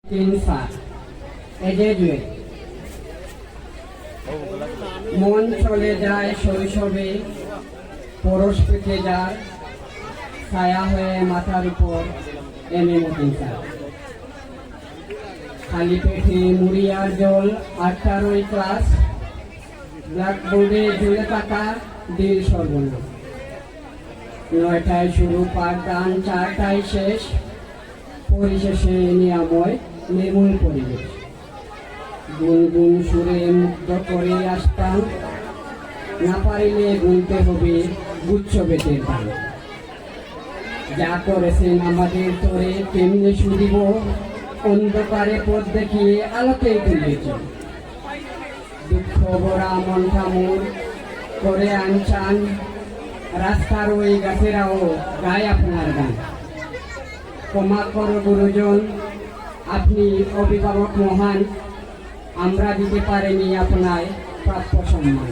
3 এজেজুয়ে মন চলে যায় শৈশবে, পরশ পেতে যার ছায়া হয়ে মাথার উপর এমএ মতিন স্যার। খালি পেটে মুড়ি আর জল, 8ই ক্লাস, ব্ল্যাকবোর্ডে ঝুলে থাকা দিল সর্বনাম। 9টায় শুরু পাঠদান, 4টায় শেষ, পরিশেষে নিরাময় নির্মূল পরিবেশ। গুনগুন সুরে মুগ্ধ করে আসতাম, না পারিলে গুনতে হবে গুচ্ছ বেতের দান। যা করেছেন আমাদের তোরে তেমনি শুনিব, অন্ধকারে পথ দেখিয়ে আলোতে তুলেছে। দুঃখ ভরা মনটা মোর করে আনচান, রাস্তার ওই গাছেরাও গায় আপনার গান। ক্ষমা কর গুরুজন, আপনি অভিভাবক মহান, আমরা দিতে পারিনি আপনার প্রাপ্য সম্মান।